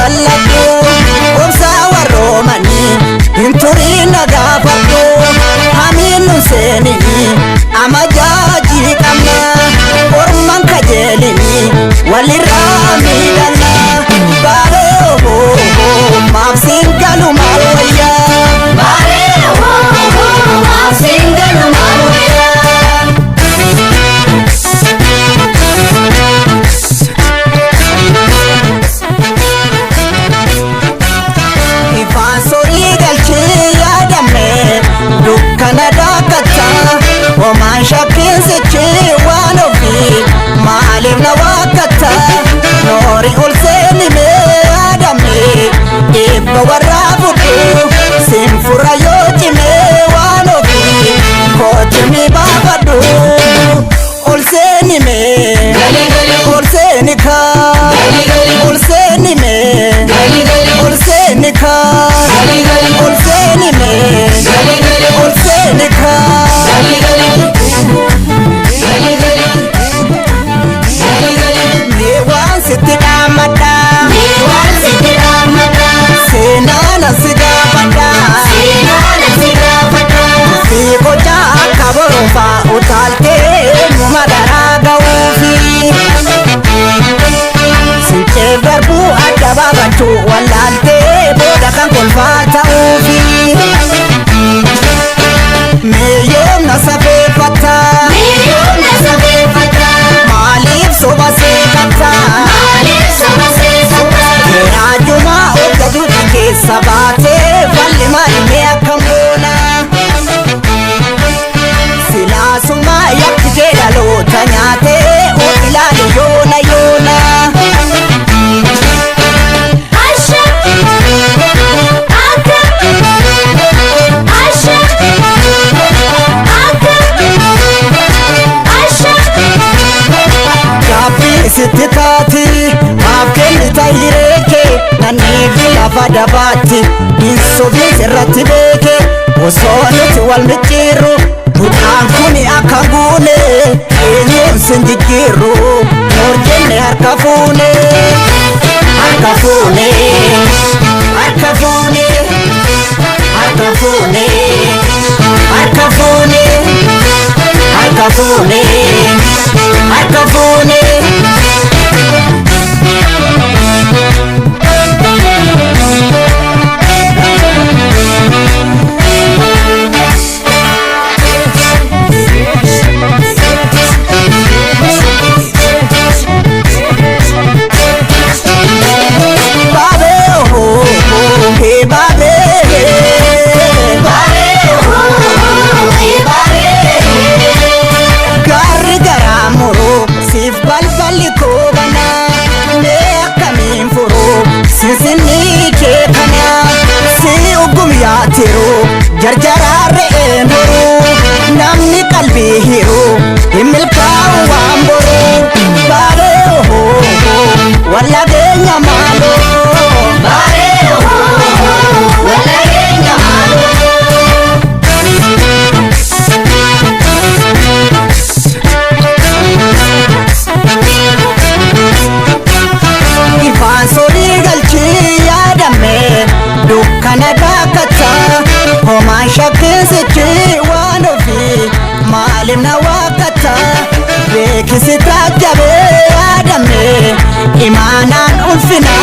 balladhu obsa warroomani hinturina gaafadhu hamiinu seenini amajaaji qabna orman kajeelini walirraa miidhagna baaree maaf singalu maal wayyaa baaree maaf singalu maal wayyaa وما شاكين سيتشي وانو في معالم نواكتا نوري أولسيني مي آدمي إبا ورابدو سنفورا يوتي مي وانو في كوتمي بابدو أولسيني مي أولسيني كا أولسيني مي أولسيني كا أولسيني مي أولسيني كا utaalte numa daraaga'uufi sinceef darbuu adda baafachuu wallaaltee booda kan kolfaa ta'uufi meeyyoomna safeeffata maaliif soba seeqata raajumaa obda duuti keessa baatee falli maalimee akkam goona silaasuma yakki jedhaloota nyaatee ofilaale yoona yoona gaabbii sitti taati maaf kennita hireeke nanniifi lafa dabaatti hin sobiin irratti beeke osoo nuti wal micciirru Bukaan kuni akka guune eenyuun sin jijjiirru morjenne harka fuune harka fuune harka fuune harka fuune harka fuune harka fuune harka fuune jarjaraarre eenyuru namni qalbii hiru himilkaa'u waan boru baaree walla geenya maaloo baaree walla geenya maaloo ifaan sorii galchii yaadame dukkana daakata homaa shakkeessichi waan ofii maalim na waaqata beekisi taajjabee yaadame imaanaan ulfina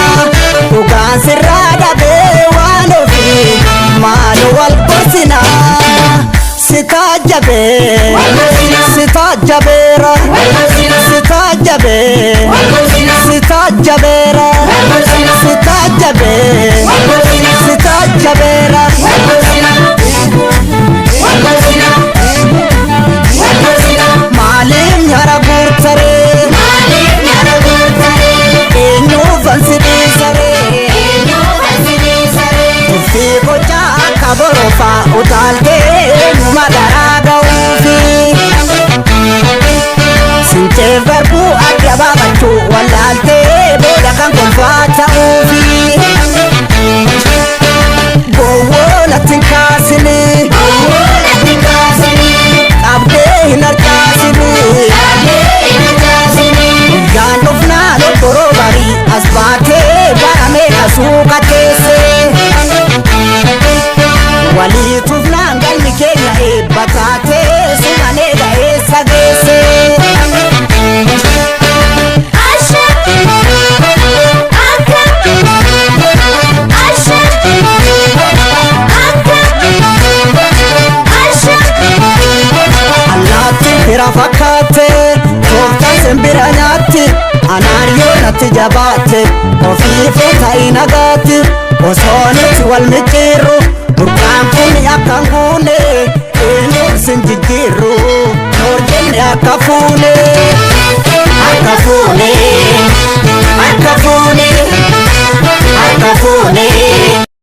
dhugaan sirraa dhabee waan ofii maalu wal gorsina si taajjabee si taajjabeera si taajjabee si taajjabeera si taajjabee si taajjabeera Maalim nyara guurtaree eenyuufan si dhiisaree tuffii gochaa akka borofaa utaaltee numa daraaga'uufi sinceef darbuu adda waliituuf naangalmi keenya eebba taate sumanee ga'ee sageesse. Bira fakkaate tooftaan simbira nyaatti anaan yoo natti jabaatte ofiifuu ta'ii nagaatti osoo nuti wal micciirru burqaan kun akka hin guune eenyuun sin jijjiirru noor jenne akka fuune akka fuune akka fuune akka fuune.